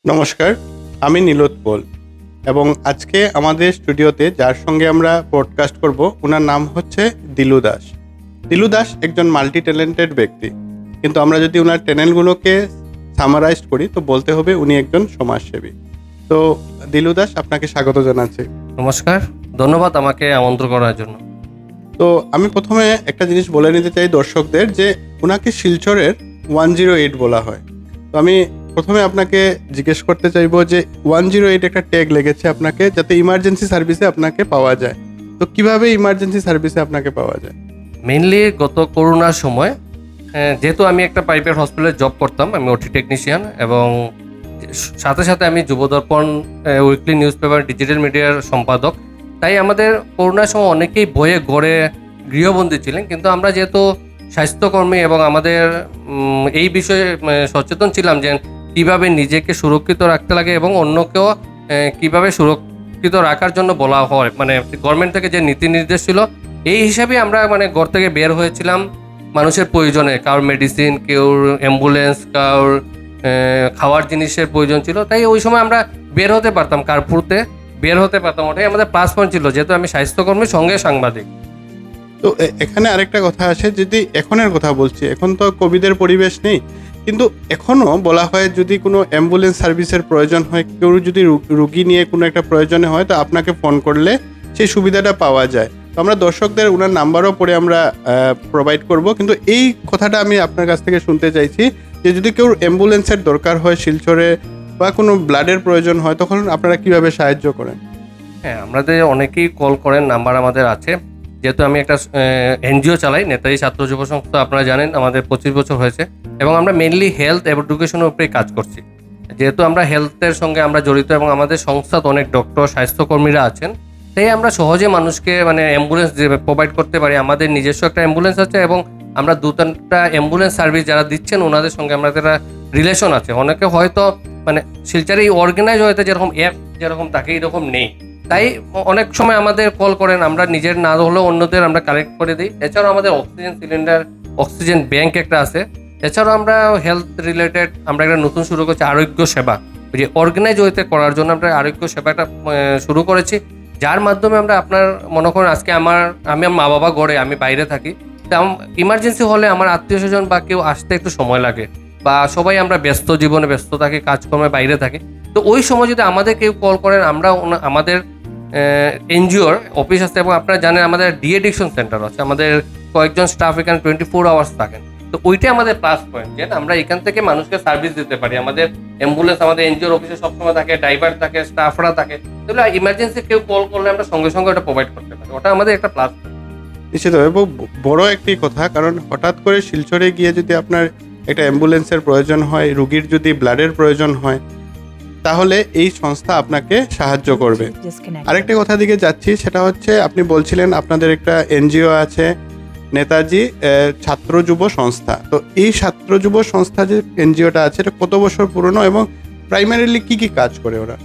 নমস্কার, আমি নীলোৎ পোল এবং আজকে আমাদের স্টুডিওতে যার সঙ্গে আমরা পডকাস্ট করব ওনার নাম হচ্ছে দিলু দাস। দিলু দাস একজন মাল্টি ট্যালেন্টেড ব্যক্তি, কিন্তু আমরা যদি ওনার ট্যালেন্টগুলোকে সামারাইজ করি তো বলতে হবে উনি একজন সমাজসেবী। তো দিলু দাস, আপনাকে স্বাগত জানাচ্ছি। নমস্কার, ধন্যবাদ আমাকে আমন্ত্রণ করার জন্য। তো আমি প্রথমে একটা জিনিস বলে নিতে চাই দর্শকদের, যে ওনাকে শিলচরের 108 বলা হয়। তো আমি প্রথমে আপনাকে জিজ্ঞেস করতে চাইবো যে 108 একটা ট্যাগ লেগেছে আপনাকে, যাতে ইমার্জেন্সি সার্ভিসে আপনাকে পাওয়া যায়। তো কিভাবে ইমার্জেন্সি সার্ভিসে আপনাকে পাওয়া যায়? মেইনলি গত করোনার সময় যেহেতু আমি একটা প্রাইভেট হসপিটালে জব করতাম, আমি ওটি টেকনিশিয়ান, এবং সাথে সাথে আমি যুবদর্পণ উইকলি নিউজ পেপার ডিজিটাল মিডিয়ার সম্পাদক। তাই আমাদের করোনার সময় অনেকেই ভয়ে ঘরে গৃহবন্দী ছিলেন, কিন্তু আমরা যেহেতু স্বাস্থ্যকর্মী এবং আমাদের এই বিষয়ে সচেতন ছিলাম যে কীভাবে নিজেকে সুরক্ষিত রাখতে লাগে এবং অন্যকেও কীভাবে সুরক্ষিত রাখার জন্য বলা হয়, মানে গভর্নমেন্ট থেকে যে নীতি নির্দেশ ছিল, এই হিসাবে আমরা ঘর থেকে বের হয়েছিলাম মানুষের প্রয়োজনে। কারোর মেডিসিন, কেউর অ্যাম্বুলেন্স, কারোর খাওয়ার জিনিসের প্রয়োজন ছিল। তাই ওই সময় আমরা বের হতে পারতাম, কারপুরতে বের হতে পারতাম। ওটাই আমাদের প্লাস পয়েন্ট ছিল, যেহেতু আমি স্বাস্থ্যকর্মীর সঙ্গে সাংবাদিক। তো এখানে আরেকটা কথা আছে, যদি এখনের কথা বলছি, এখন তো কোভিডের পরিবেশ নেই, কিন্তু এখনও বলা হয় যদি কোনো অ্যাম্বুলেন্স সার্ভিসের প্রয়োজন হয়, কেউ যদি রুগী নিয়ে কোনো একটা প্রয়োজনে হয়, তো আপনাকে ফোন করলে সেই সুবিধাটা পাওয়া যায়। তো আমরা দর্শকদের ওনার নাম্বারও পরে আমরা প্রোভাইড করব, কিন্তু এই কথাটা আমি আপনার কাছ থেকে শুনতে চাইছি যে যদি কেউ অ্যাম্বুলেন্সের দরকার হয় শিলচরে, বা কোনো ব্লাডের প্রয়োজন হয়, তখন আপনারা কিভাবে সাহায্য করেন? হ্যাঁ, আমাদের অনেকেই কল করেন, নাম্বার আমাদের আছে। যেহেতু আমি একটা এনজিও চালাই, নেতাজি ছাত্র যুব সংস্থা, আপনারা জানেন আমাদের 25 বছর হয়েছে, এবং আমরা মেনলি হেলথ এডুকেশনের উপরেই কাজ করছি। যেহেতু আমরা হেলথের সঙ্গে আমরা জড়িত এবং আমাদের সংস্থাতে অনেক ডক্টর, স্বাস্থ্যকর্মীরা আছেন, তাই আমরা সহজে মানুষকে অ্যাম্বুলেন্স প্রোভাইড করতে পারি। আমাদের নিজস্ব একটা অ্যাম্বুলেন্স আছে এবং আমরা 2-3টা অ্যাম্বুলেন্স সার্ভিস যারা দিচ্ছেন ওনাদের সঙ্গে আমাদের একটা রিলেশন আছে। অনেকে হয়তো শিলচরে অর্গানাইজ হয়তো যেরকম অ্যাপ যেরকম থাকে এরকম নেই, তাই অনেক সময় আমাদের কল করেন, আমরা নিজের না হলেও অন্যদের আমরা কালেক্ট করে দিই। এছাড়াও আমাদের অক্সিজেন সিলিন্ডার, অক্সিজেন ব্যাংক একটা আছে। এছাড়াও আমরা হেলথ রিলেটেড আমরা একটা নতুন শুরু করছি, আরোগ্য সেবা। যে অর্গানাইজ হইতে করার জন্য আমরা আরোগ্য সেবাটা শুরু করেছি, যার মাধ্যমে আমরা আপনার মনে করেন আজকে আমি মা বাবা গড়ে, আমি বাইরে থাকি, তো ইমার্জেন্সি হলে আমার আত্মীয় স্বজন বা কেউ আসতে একটু সময় লাগে, বা সবাই আমরা ব্যস্ত জীবনে ব্যস্ত থাকি, কাজকর্মে বাইরে থাকি। তো ওই সময় যদি আমাদের কেউ কল করেন, আমরা আমাদের এনজিওর অফিস আছে এবং আপনারা জানেন আমাদের ডিএডিকশন সেন্টার আছে, আমাদের কয়েকজন স্টাফ এখানে 24 আওয়ার্স থাকেন। তো ওইটাই আমাদের প্লাস পয়েন্ট, যে আমরা এখান থেকে মানুষকে সার্ভিস দিতে পারি। আমাদের অ্যাম্বুলেন্স আমাদের এনজিওর অফিসে সবসময় থাকে, ড্রাইভার থাকে, স্টাফরা থাকে। তাহলে ইমার্জেন্সি কেউ কল করলে আমরা সঙ্গে সঙ্গে ওটা প্রোভাইড করতে পারি, ওটা আমাদের একটা প্লাস পয়েন্ট। নিশ্চিত এবং বড় একটি কথা, কারণ হঠাৎ করে শিলচরে গিয়ে যদি আপনার একটা অ্যাম্বুলেন্সের প্রয়োজন হয়, রুগীর যদি ব্লাডের প্রয়োজন হয়, তাহলে এই সংস্থা আপনাকে সাহায্য করবে। আরেকটা কথা দিকে যাচ্ছি, সেটা হচ্ছে আপনি বলছিলেন আপনাদের একটা এনজিও আছে, নেতাজি ছাত্র যুব সংস্থা। তো এই ছাত্র যুব সংস্থা যে এনজিওটা আছে, এটা কত বছর পুরনো এবং প্রাইমারিলি কি কি কাজ করে ওরা?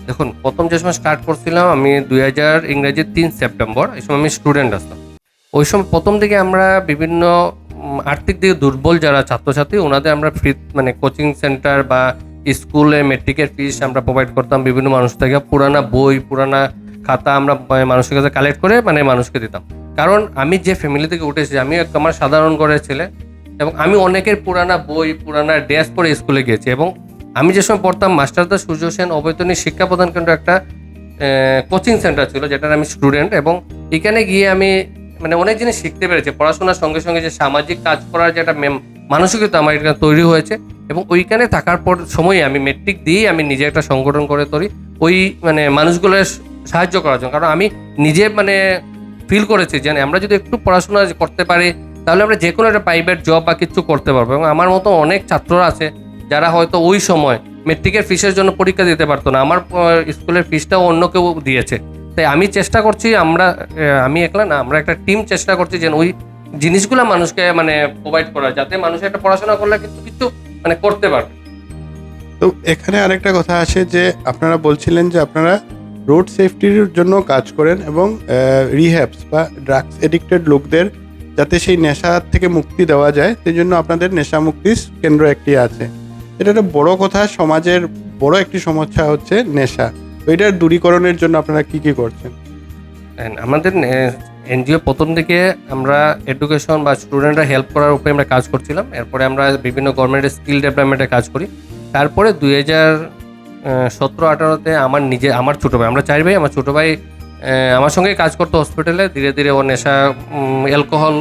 দেখুন, প্রথম যে সময় স্টার্ট করছিলাম আমি 2000 ইংরেজির 3 সেপ্টেম্বর, এই সময় আমি স্টুডেন্ট আসতাম। ওই সময় প্রথম দিকে আমরা বিভিন্ন আর্থিক দিকে দুর্বল যারা ছাত্রছাত্রী, ওনাদের আমরা ফ্রি কোচিং সেন্টার বা স্কুলে মেট্রিকের ফিস আমরা প্রোভাইড করতাম। বিভিন্ন মানুষ থেকে পুরানা বই, পুরানা খাতা আমরা মানুষের কাছে কালেক্ট করে মানুষকে দিতাম। কারণ আমি যে ফ্যামিলি থেকে উঠেছি, আমি আমার সাধারণ ঘরের ছেলে, এবং আমি অনেকের পুরানা বই, পুরানা ড্রেস পরে স্কুলে গিয়েছি। এবং আমি যে সময় পড়তাম মাস্টারদা সূর্য সেন অবৈতনিক শিক্ষা প্রদান কেন্দ্র একটা কোচিং সেন্টার ছিল, যেটার আমি স্টুডেন্ট, এবং এখানে গিয়ে আমি অনেক জিনিস শিখতে পেরেছি। পড়াশোনার সঙ্গে সঙ্গে যে সামাজিক কাজ করার যে একটা মানসিকতা আমার এখানে তৈরি হয়েছে, এবং ওইখানে থাকার পর সময়ে আমি মেট্রিক দিয়ে আমি নিজে একটা সংগঠন করে তৈরি ওই মানুষগুলোর সাহায্য করার জন্য। কারণ আমি নিজে ফিল করেছি যে আমরা যদি একটু পড়াশোনা করতে পারি, তাহলে আমরা যে কোনো একটা প্রাইভেট জব বা কিছু করতে পারবো। এবং আমার মতো অনেক ছাত্ররা আছে যারা হয়তো ওই সময় মেট্রিকের ফিসের জন্য পরীক্ষা দিতে পারতো না, আমার স্কুলের ফিসটাও অন্য কেউ দিয়েছে। তাই আমি চেষ্টা করছি, আমি একলা না, আমরা একটা টিম চেষ্টা করছি যে ওই জিনিসগুলো মানুষকে প্রোভাইড করা, যাতে মানুষ একটা পড়াশোনা করলে কিন্তু কিছু করতে পারবে। তো এখানে আরেকটা কথা আছে যে আপনারা বলছিলেন যে আপনারা রোড সেফটির জন্য কাজ করেন এবং রিহ্যাবস বা ড্রাগস এডিক্টেড লোকদের যাতে সেই নেশা থেকে মুক্তি দেওয়া যায়, সেই জন্য আপনাদের নেশা মুক্তি কেন্দ্র একটি আছে। এটা একটা বড় কথা, সমাজের বড় একটি সমস্যা হচ্ছে নেশা। তো এটার দূরীকরণের জন্য আপনারা কি কি করছেন? আমাদের এনজিও প্রথম দিকে আমরা এডুকেশন বা স্টুডেন্টরা হেল্প করার উপরে আমরা কাজ করছিলাম। এরপরে আমরা বিভিন্ন গভর্নমেন্টের স্কিল ডেভেলপমেন্টে কাজ করি। তারপরে 2017-18-তে আমার ছোটো ভাই, আমরা 4 ভাই, আমার ছোটো ভাই আমার সঙ্গেই কাজ করতো হসপিটালে। ধীরে ধীরে ও নেশা অ্যালকোহল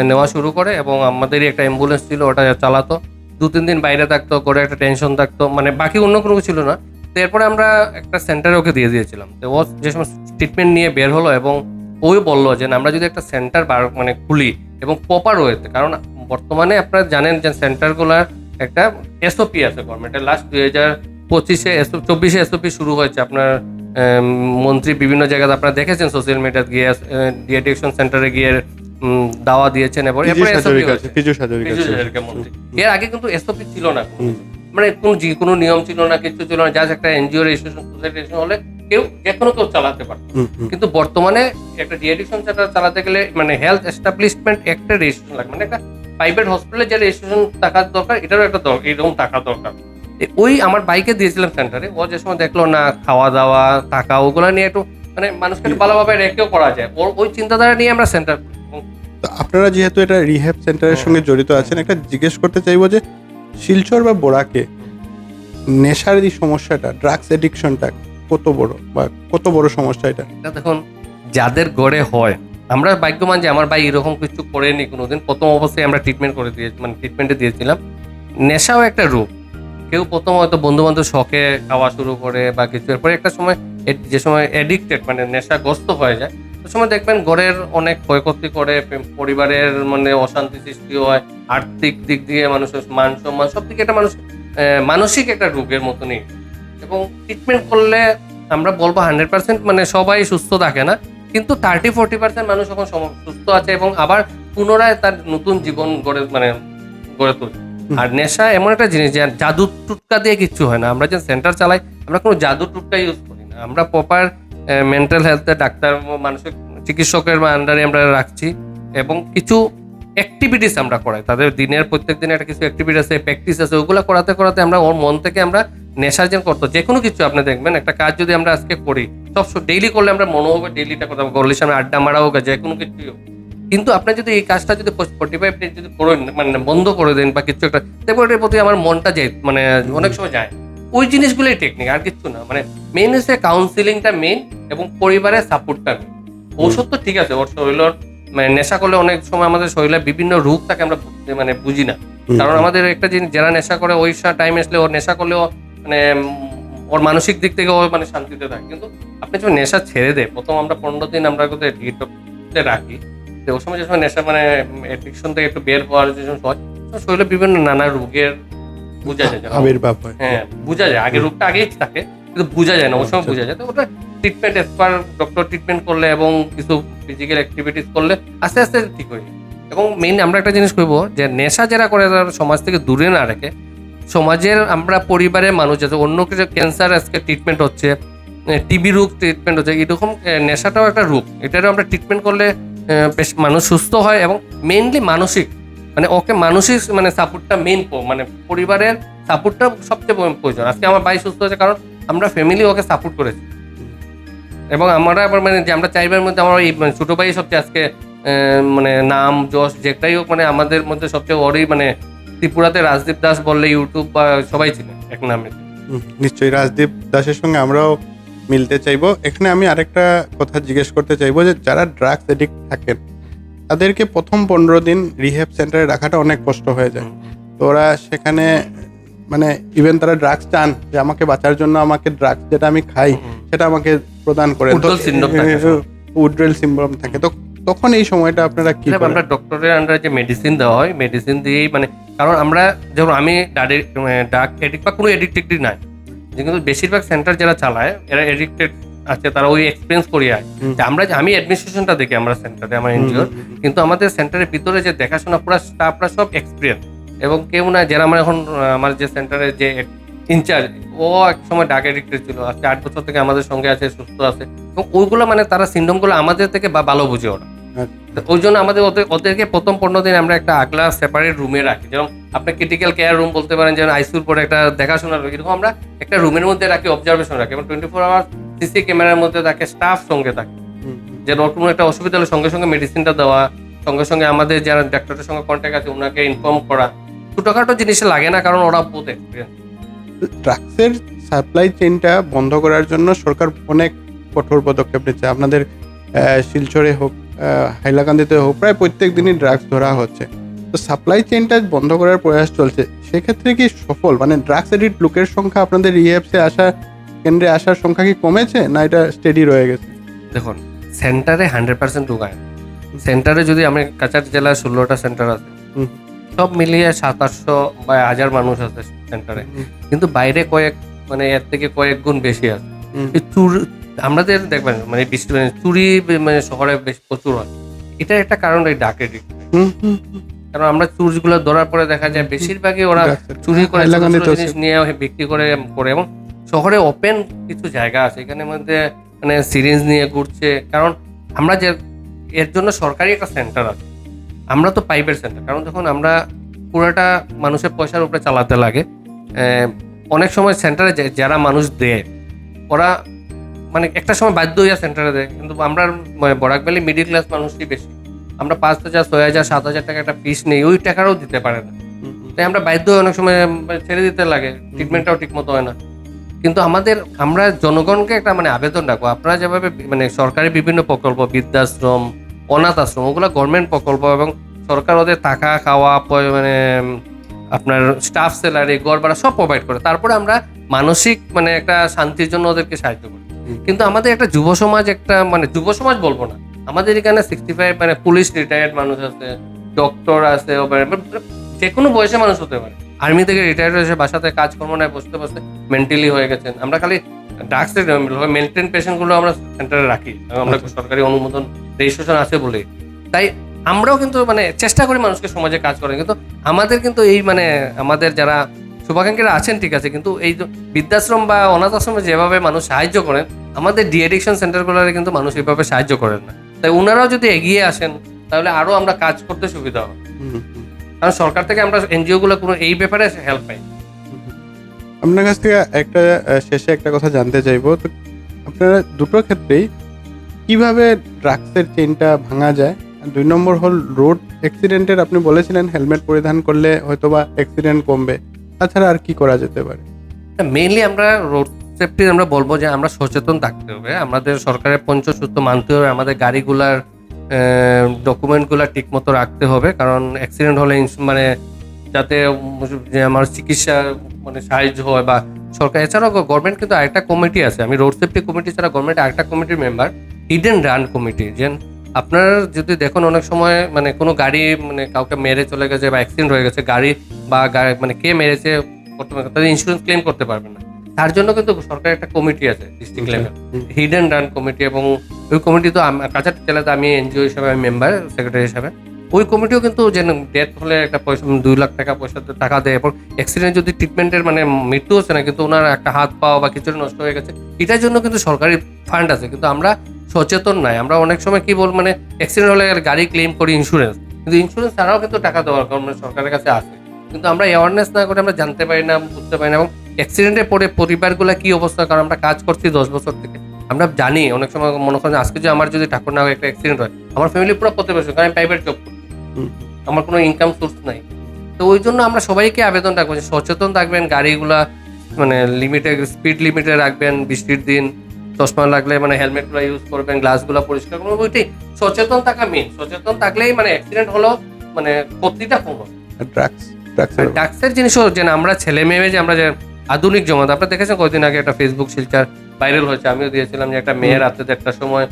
নেওয়া শুরু করে এবং আমাদেরই একটা অ্যাম্বুলেন্স ছিল, ওটা চালাতো। 2-3 দিন বাইরে থাকতো, করে একটা টেনশন থাকতো, মানে বাকি অন্য কোনো কিছু ছিল না। তো এরপরে আমরা একটা সেন্টারে ওকে দিয়ে দিয়েছিলাম। তো ও যে সময় ট্রিটমেন্ট নিয়ে বের হলো এবং ওই বললো যে আমরা যদি একটা সেন্টার মানে খুলি এবং প্রপার ওয়েতে, কারণ বর্তমানে আপনারা জানেন যে সেন্টারগুলোর একটা এসওপি আছে গভর্নমেন্টের। লাস্ট 2024-এ এসওপি শুরু হয়েছে। আপনার মন্ত্রী বিভিন্ন জায়গায় আপনারা দেখেছেন সোশ্যাল মিডিয়া গিয়ে ডিএডিকশন সেন্টারে গিয়ে দাওয়া দিয়েছেন এবং এর আগে কিন্তু এসওপি ছিল না, মানে কোনো নিয়ম ছিল না, কিছু ছিল না। জাস্ট একটা এনজিও রেজিস্ট্রেশন, সোসাইটি রেজিস্ট্রেশন হলে কেউ কেউ চালাতে পারত। কিন্তু বর্তমানে একটা ডিএডিকশন সেন্টার চালাতে গেলে মানে হেলথ এস্টাবলিশমেন্ট একটা রেজিস্ট্রেশন লাগে, মানে একটা প্রাইভেট হসপিটালে যে রেজিস্ট্রেশন টাকার দরকার, এটারও একটা এরকম টাকা দরকার। ওই আমার বাইকে দিয়েছিলাম সেন্টারে। ও যে সময় দেখলো না খাওয়া দাওয়া টাকা ওগুলো নিয়ে একটু মানে মানুষকে ভালোভাবে রেখেও করা যায়, ওই চিন্তাধারা নিয়ে আমরা সেন্টার। আপনারা যেহেতু এটা রিহ্যাব সেন্টারের সঙ্গে জড়িত আছেন, একটা জিজ্ঞেস করতে চাইবো যে শিলচর বা বোরাকে নেশার এই সমস্যাটা, ড্রাগস এডিকশনটা কত বড় সমস্যা এটা দেখুন, যাদের গড়ে হয়, আমরা ভাগ্যবান যে আমার ভাই এরকম কিছু করেনি কোনোদিন। প্রথম অবস্থায় আমরা ট্রিটমেন্টে দিয়েছিলাম। নেশাও একটা রোগ। কেউ প্রথম হয়তো বন্ধু বান্ধব শখে খাওয়া শুরু করে বা কিছু, এরপরে একটা সময় যে সময় এডিক্টেড মানে নেশাগ্রস্ত হয়ে যায়, সে সময় দেখবেন ঘরের অনেক ক্ষয়ক্ষতি করে, পরিবারের মানে অশান্তি সৃষ্টি হয়, আর্থিক দিক দিয়ে মানুষের মান সম্মান সব দিকে একটা মানসিক একটা রোগের মতনই। এবং ট্রিটমেন্ট করলে আমরা বলবো 100% মানে সবাই সুস্থ থাকে না, কিন্তু 30-40% মানুষ এখন সুস্থ আছে এবং আবার পুনরায় তার নতুন জীবন গড়ে তোলে। আর নেশা এমন একটা জিনিস যে জাদু টুটকা দিয়ে কিচ্ছু হয় না। আমরা যে সেন্টার চালাই, আমরা কোনো জাদু টুটকা ইউজ করি না। আমরা প্রপার মেন্টাল হেলথের ডাক্তার, মানসিক চিকিৎসকের আন্ডারে আমরা রাখছি এবং কিছু অ্যাক্টিভিটিস আমরা করাই। তাদের প্রত্যেক দিনে একটা কিছু অ্যাক্টিভিটি আছে, প্র্যাকটিস আছে, ওগুলো করাতে আমরা ওর মন থেকে আমরা নেশা যে করতো যে কোনো কিছু আপনি দেখবেন একটা কাজ যদি আমরা আজকে করি, সব ডেইলি করলে আমরা মনে হবে ডেইলিটা কথা করলে সামনে আড্ডা মারা হোক, যে কোনো কিছুই হোক। কিন্তু আপনি যদি এই কাজটা যদি 45 ডেজ যদি করেন, মানে বন্ধ করে দেন বা কিছু একটা, দেখবো এটার প্রতি আমার মনটা যায়, মানে অনেক সময় যায়। ওই জিনিসগুলোই টেকনিক, আর কিছু না। মানে মেইন হচ্ছে কাউন্সিলিংটা মেইন এবং পরিবারের সাপোর্টটা মেইন। ঔষধ তো ঠিক আছে, ওর শরীরের মানে নেশা করলে অনেক সময় আমাদের শরীরে বিভিন্ন রোগ থাকে, আমরা মানে বুঝি না। কারণ আমাদের একটা জিনিস, যারা নেশা করে ওই টাইম আসলে ওর নেশা করলেও মানে ওর মানসিক দিক থেকে ও মানে শান্তিতে থাকে। কিন্তু আপনি যখন নেশা ছেড়ে দেয়, প্রথম আমরা 15 দিন আমরা ডিটক্সে রাখি, ওই সময় যে সময় নেশা মানে এডিকশন থেকে একটু বের হওয়ার যে সময় শরীরে বিভিন্ন নানা রোগের বোঝা যায়, হ্যাঁ বোঝা যায়। আগে রোগটা আগেই থাকে কিন্তু বোঝা যায় না, ওই সময় বোঝা যায়। তো ওটা ট্রিটমেন্ট এক্সপার্ট ডক্টর ট্রিটমেন্ট করলে এবং কিছু ফিজিক্যাল অ্যাক্টিভিটিস করলে আস্তে আস্তে ঠিক হয়ে যায়। এবং মেইন আমরা একটা জিনিস করবো যে নেশা যারা করে তারা সমাজ থেকে দূরে না রেখে, সমাজের আমরা পরিবারের মানুষ যাতে অন্য কিছু ক্যান্সার আজকে ট্রিটমেন্ট হচ্ছে, টিবি রোগ ট্রিটমেন্ট হচ্ছে, এরকম নেশাটাও একটা রোগ। এটারও আমরা ট্রিটমেন্ট করলে বেশ মানুষ সুস্থ হয় এবং মেইনলি মানসিক মানে ওকে মানসিক মানে সাপোর্টটা মেইন, মানে পরিবারের সাপোর্টটা সবচেয়ে প্রয়োজন। আজকে আমার ভাই সুস্থ হয়েছে কারণ আমরা ফ্যামিলি ওকে সাপোর্ট করেছি এবং আমরা আবার মানে যে আমরা 4 ভাইয়ের মধ্যে আমার এই মানে ছোটো ভাই সবচেয়ে আজকে মানে নাম যশ যেটাই হোক, মানে আমাদের মধ্যে সবচেয়ে ওরই মানে ত্রিপুরাতে রাজদীপ দাস বললে ইউটিউব বা সবাই চিনে এক নামে। নিশ্চয়ই রাজদীপ দাসের সঙ্গে আমরাও মিলতে চাইবো। এখানে আমি আরেকটা কথা জিজ্ঞেস করতে চাইবো যে যারা ড্রাগস এডিক্ট থাকেন তাদেরকে প্রথম 15 দিন রিহ্যাব সেন্টারে রাখাটা অনেক কষ্ট হয়ে যায়। তো ওরা সেখানে মানে ইভেন তারা ড্রাগস চান যে আমাকে বাঁচার জন্য আমাকে ড্রাগস যেটা আমি খাই সেটা আমাকে প্রদান করেন, উইথড্রয়াল সিনড্রোম থাকে। তো তখন এই সময়টা আপনারা কি করেন? আমরা ডক্টরের আন্ডারে যে মেডিসিন দেওয়া হয়, মেডিসিন দিয়েই মানে, কারণ আমরা যেমন আমি ড্রাগ এডিক্ট বা কোনো এডিক্টেড নাই, কিন্তু বেশিরভাগ সেন্টার যারা চালায় এরা এডিক্টেড আছে, তারা ওই এক্সপিরিয়েন্স করিয়ে হয়। আমি অ্যাডমিনিস্ট্রেশনটা দেখি আমরা সেন্টারে, আমার এনজিওর, কিন্তু আমাদের সেন্টারের ভিতরে যে দেখাশোনা পুরো স্টাফরা সব এক্সপিরিয়েন্স এবং কেউ না যারা আমার এখন আমার যে সেন্টারের যে ইনচার্জ, ও এক সময় ড্রাগ এডিক্টেড ছিল, আজকে 8 বছর থেকে আমাদের সঙ্গে আছে, সুস্থ আছে এবং ওইগুলো মানে তারা সিনড্রোমগুলো আমাদের থেকে ভালো বুঝে ওরা। আচ্ছা। তো ওই জন্য আমাদের ওদেরকে প্রথম 15 দিন আমরা একটা আগলা সেপারেট রুমে রাখি, যেমন আপনি ক্রিটিক্যাল কেয়ার রুম বলতে পারেন, যেমন আইসিইউর পরে একটা দেখাশোনা রুম, এরকম আমরা একটা রুমের মধ্যে রাখি, অবজারভেশন রাখি, এবং 24 আওয়ার সিসি ক্যামেরার মধ্যে তাকে স্টাফ সঙ্গে থাকে, যে কোনো একটা অসুবিধা হলে সঙ্গে সঙ্গে মেডিসিনটা দেওয়া, সঙ্গে সঙ্গে আমাদের যারা ডাক্তারের সঙ্গে কন্ট্যাক্ট আছে ওনাকে ইনফর্ম করা। ছোটখাটো জিনিস লাগে না, কারণ ওরা বহুত এক্সপিরিয়েন্স। ড্রাগসের সাপ্লাই চেইনটা বন্ধ করার জন্য সরকার অনেক কঠোর পদক্ষেপ নিচ্ছে। আপনাদের শিলচরে হোক, হাইলাকান্দিতে হোক, প্রায় প্রত্যেক দিনই ড্রাগস ধরা হচ্ছে। তো সাপ্লাই চেইনটা বন্ধ করার প্রয়াস চলছে, সেক্ষেত্রে কি সফল, মানে ড্রাগস এডিক্ট লোকের সংখ্যা আপনাদের রিহ্যাবসে কেন্দ্রে আসার সংখ্যা কি কমেছে, না এটা স্টেডি রয়ে গেছে? দেখুন, সেন্টারে 100% ঢুকায়। সেন্টারে যদি আমি কাছাড় জেলায় 16টা সেন্টার আছে, সব মিলিয়ে 700 বা 1000 মানুষ আছে সেন্টারে, কিন্তু বাইরে মানে এর থেকে কয়েক গুণ বেশি আছে। আমাদের দেখবেন মানে চুরি মানে শহরে বেশ প্রচুর হয়, এটার একটা কারণ এই ডাক এডিক্ট। কারণ আমরা চুরিগুলো ধরার পরে দেখা যায় বেশিরভাগই ওরা চুরি করে জিনিস নিয়ে বিক্রি করে, এবং শহরে ওপেন কিছু জায়গা আছে এখানে মধ্যে মানে সিরিঞ্জ নিয়ে ঘুরছে। কারণ আমরা যে এর জন্য সরকারি একটা সেন্টার আছে, আমরা তো প্রাইভেট সেন্টার, কারণ যখন আমরা পুরোটা মানুষের পয়সার উপরে চালাতে লাগে, অনেক সময় সেন্টারে যারা মানুষ দেয় ওরা মানে একটা সময় বাধ্য হইয়া সেন্টারে দেয়, কিন্তু আমরা বরাক ভ্যালি মিডিল ক্লাস মানুষই বেশি, আমরা 5,000, 6,000, 7,000 টাকা একটা ফিস নেই, ওই টাকারও দিতে পারে না, তাই আমরা বাধ্য হয়ে অনেক সময় ছেড়ে দিতে লাগে, ট্রিটমেন্টটাও ঠিক মতো হয় না। কিন্তু আমরা জনগণকে একটা মানে আবেদন রাখবো, আপনারা যেভাবে মানে সরকারি বিভিন্ন প্রকল্প, বৃদ্ধাশ্রম, অনাথ আশ্রম, ওগুলো গভর্নমেন্ট প্রকল্প, এবং সরকার ওদের থাকা খাওয়া মানে আপনার স্টাফ স্যালারি, ঘর ভাড়া সব প্রোভাইড করে, তারপরে আমরা মানসিক মানে একটা শান্তির জন্য ওদেরকে সাহায্য করি। কিন্তু আমাদের একটা যুব সমাজ, একটা মানে যুব সমাজ বলবো না, আমাদের এখানে 65 মানে পুলিশ রিটায়ার্ড মানুষ আছে, ডক্টর আছে, যে কোনো বয়সে মানুষ হতে পারে, আর্মি থেকে রিটায়ার্ড হয়েছে, বাসাতে কাজকর্ম নেয়, বসতে বসতে মেন্টালি হয়ে গেছেন। আমরা খালি ড্রাগসের মেনটেন পেশেন্টগুলো আমরা সেন্টারে রাখি, আমরা সরকারি অনুমোদন রেজিস্ট্রেশন আছে বলে, তাই আমরাও কিন্তু মানে চেষ্টা করি মানুষকে সমাজে কাজ করেন। কিন্তু আমাদের কিন্তু এই মানে আমাদের যারা শুভাকাঙ্ক্ষীরা আছেন ঠিক আছে, কিন্তু এই বৃদ্ধাশ্রম বা অনাথ আশ্রমে যেভাবে মানুষ সাহায্য করেন, আমাদের ডিএডিকশন সেন্টারগুলোরে কিন্তু মানুষ এইভাবে সাহায্য করেন না। তাই ওনারাও যদি এগিয়ে আসেন তাহলে আরো আমরা কাজ করতে সুবিধা হবে, কারণ সরকার থেকে আমরা এনজিও গুলো কোনো এই ব্যাপারে হেল্প পাই। আপনার কাছ থেকে একটা শেষে একটা কথা জানতে চাইবো, তো আপনারা দুটো ক্ষেত্রেই কিভাবে ড্রাগসের চেইনটা ভাঙা যায়? 2 নম্বর হল রোড অ্যাক্সিডেন্টের, আপনি বলেছিলেন হেলমেট পরিধান করলে হয়তোবা অ্যাক্সিডেন্ট কমবে, তাছাড়া আর কি করা যেতে পারে? মেইনলি আমরা রোড সেফটি আমরা বলবো যে আমরা সচেতন থাকতে হবে, আমাদের সরকারের পঞ্চসূত্র মানতে হবে, আমাদের গাড়িগুলার ডকুমেন্টগুলো ঠিক মতো রাখতে হবে, কারণ অ্যাক্সিডেন্ট হলে মানে যাতে যে আমার চিকিৎসা মানে সাহায্য হয় বা সরকার। এছাড়াও গভর্নমেন্ট কিন্তু আরেকটা কমিটি আছে, আমি রোড সেফটি কমিটি ছাড়া গভর্নমেন্ট আরেকটা কমিটির মেম্বার, হিডেন রান কমিটি। যে আপনার যদি দেখুন অনেক সময় মানে কোনো গাড়ি মানে কাউকে মেরে চলে গেছে বা অ্যাক্সিডেন্ট হয়ে গেছে, গাড়ি বা মানে কে মেরেছে তাদের ইন্স্যুরেন্স ক্লেম করতে পারবে না, তার জন্য কিন্তু সরকারের একটা কমিটি আছে district level, hidden run committee, এবং ওই কমিটি তো কাছাড় জেলাতে আমি এনজিও হিসাবে আমি মেম্বার, সেক্রেটারি হিসাবে। ওই কমিটিও কিন্তু যে ডেথ হলে একটা পয়সা 2 লাখ টাকা টাকা দেয়, এবং অ্যাক্সিডেন্ট যদি ট্রিটমেন্টের মানে মৃত্যু হচ্ছে না কিন্তু ওনার একটা হাত পাও বা কিছু নষ্ট হয়ে গেছে, এটার জন্য কিন্তু সরকারি ফান্ড আছে, কিন্তু আমরা সচেতন নাই। আমরা অনেক সময় কি বল মানে অ্যাক্সিডেন্ট হলে গাড়ি ক্লেম করি ইন্স্যুরেন্স, কিন্তু ইন্স্যুরেন্স ছাড়াও কিন্তু টাকা দেওয়ার গভর্নমেন্ট সরকারের কাছে আছে, কিন্তু আমরা অ্যাওয়ারনেস না করে আমরা জানতে পারি না, বুঝতে পারি না, এবং অ্যাক্সিডেন্টের পরে পরিবারগুলো কি অবস্থা, কারণ আমরা কাজ করছি 10 বছর থেকে, আমরা জানি অনেক সময় মনে করেন আজকে যে আমার যদি ঠাকুর না একটা অ্যাক্সিডেন্ট হয়, আমার ফ্যামিলি পুরো প্রতিবেশন, কারণ আমি প্রাইভেট জব করি, আমার কোনো ইনকাম সোর্স নাই। তো ওই জন্য আমরা সবাইকে আবেদন রাখবো যে সচেতন থাকবেন, গাড়িগুলা মানে লিমিটে স্পিড লিমিটে রাখবেন, বৃষ্টির দিন চশমা লাগলে মানে হেলমেটগুলো ইউজ করবেন, গ্লাসগুলো পরিষ্কার করবেন, ওইটাই সচেতন থাকা মেন। সচেতন থাকলেই মানে অ্যাক্সিডেন্ট হলো মানে ক্ষতিটা কম হবে। ড্রাগসের জিনিসও যে আমরা ছেলে মেয়ে যে আমরা যে আধুনিক জগৎ, আপনারা দেখেছেন কয়েকদিন আগে একটা ফেসবুক শিলচার ভাইরাল হয়েছে, আমিও দিয়েছিলাম, যে একটা মেয়ে রাত্রে 1টার সময়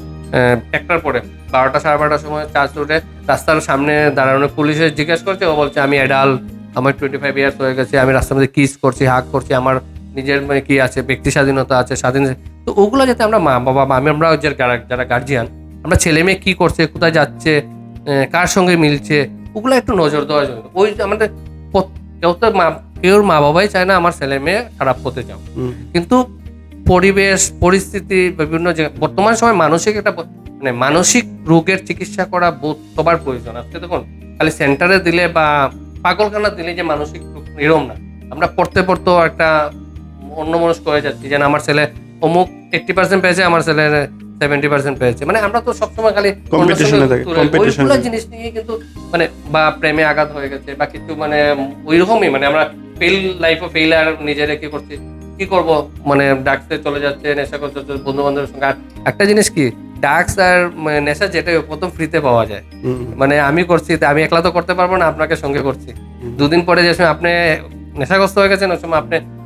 1টার পরে 12টা 12:30টার সময় চার্জ রোডে রাস্তার সামনে দাঁড়ানো পুলিশে জিজ্ঞেস করছে, ও বলছে আমি অ্যাডাল্ট, আমার 25 ইয়ার্স হয়ে গেছে, আমি রাস্তার মধ্যে কিস করছি, হাগ করছি, আমার নিজের মানে কি আছে, ব্যক্তি স্বাধীনতা আছে, তো ওগুলো যাতে আমরা মা বাবা আমরা যারা গার্জিয়ান, আমরা ছেলে মেয়ে কি করছে, কোথায় যাচ্ছে, কার সঙ্গে মিলছে, ওগুলো একটু নজর দেওয়ার জন্য। ওই আমাদের কেউর মা বাবাই চায় না আমার ছেলে মেয়ে খারাপ হতে যাও, কিন্তু পরিবেশ পরিস্থিতি বিভিন্ন বর্তমান সময় মানসিক একটা মানে মানসিক রোগের চিকিৎসা করা বোধ সবার প্রয়োজন। আজকে দেখুন খালি সেন্টারে দিলে বা পাগলখানা দিলে যে মানসিক রোগ এরকম না, আমরা পড়তে পড়তেও একটা অন্যমনস্ক হয়ে যাচ্ছি, যেন আমার ছেলে অমুক 80% পেয়েছে, আমার ছেলে 70% পেয়েছে। মানে আমরা তো সবসময় খালি Competition এ থাকি, competition ওইগুলো এ। জিনিস নিয়ে কিন্তু মানে বা প্রেমে আঘাত হয়ে গেছে বা কিছু মানে ওইরকমই, মানে আমরা ফেইলার নিজেরা কি করছি, কি করব, মানে ডাকতে চলে যাচ্ছে, নেশা করতে বন্ধু বান্ধবের সঙ্গে। আর একটা জিনিস কি, ড্রাগস আর নেশা যেটাই হোক, প্রথম ফ্রিতে পাওয়া যায়। মানে আমি করছি, আমি একলা তো করতে পারবো না, আপনাকে সঙ্গে করছি। দুদিন পরে যে সময় আপনি নেশাগ্রস্ত হয়ে গেছেন, ওই সময়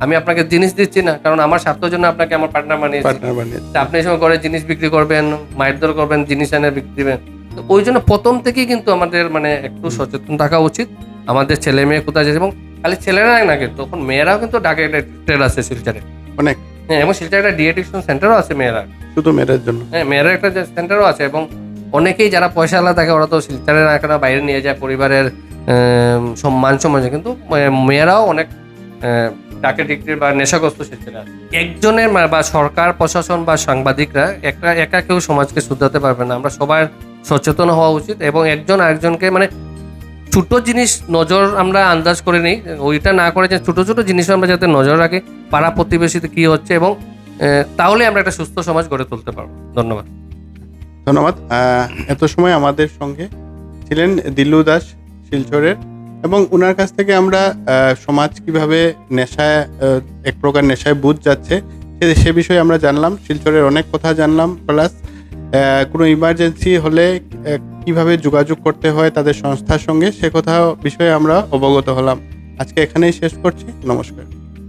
আমি আপনাকে জিনিস দিচ্ছি না, কারণ আমার স্বার্থের জন্য আপনাকে আমার পার্টনার বানিয়েছি। পার্টনার বানিয়ে তা আপনি এই সময় করে জিনিস বিক্রি করবেন, মারধর করবেন, জিনিস এনে বিক্রি দিবেন। তো ওই জন্য প্রথম থেকেই কিন্তু আমাদের মানে একটু সচেতন থাকা উচিত। আমাদের ছেলে মেয়ে কোথায় যাচ্ছে, এবং খালি ছেলেরা না, কিন্তু তখন মেয়েরাও কিন্তু ডাকে ট্রেড আছে শিলচরে অনেক, হ্যাঁ, এবং শিলচরে একটা ডিএডিকশন সেন্টারও আছে মেয়েরা, শুধু মেয়েদের জন্য। হ্যাঁ মেয়েরা একটা সেন্টারও আছে। এবং অনেকেই যারা পয়সাওয়ালা থাকে ওরা তো শিলচরের একটা বাইরে নিয়ে যায় পরিবারের সম্মান সমাজে, কিন্তু মেয়েরাও অনেক ডাকে ডিক্টের বা নেশাগ্রস্ত শিলচরে আছে। একজনের বা সরকার প্রশাসন বা সাংবাদিকরা একা কেউ সমাজকে শুধরাতে পারবে না। আমরা সবার সচেতন হওয়া উচিত, এবং একজন আরেকজনকে মানে ছোট জিনিস নজর আমরা আন্দাজ করে নিই, ওইটা না করে যে ছোট ছোট জিনিস আমরা যাতে নজর রাখি, পাড়া প্রতিবেশীতে কি হচ্ছে, এবং তাহলে আমরা একটা সুস্থ সমাজ গড়ে তুলতে পারবো। ধন্যবাদ। ধন্যবাদ। এত সময় আমাদের সঙ্গে ছিলেন দিল্লু দাস শিলচরের, এবং ওনার কাছ থেকে আমরা সমাজ কিভাবে নেশায় এক প্রকার নেশায় বুঝ যাচ্ছে সে বিষয়ে আমরা জানলাম। শিলচরের অনেক কথা জানলাম, প্লাস কোনো ইমার্জেন্সি হলে কিভাবে যোগাযোগ করতে হয় তাদের সংস্থার সঙ্গে, সে কথা বিষয়ে আমরা অবগত হলাম। আজকে এখানেই শেষ করছি। নমস্কার।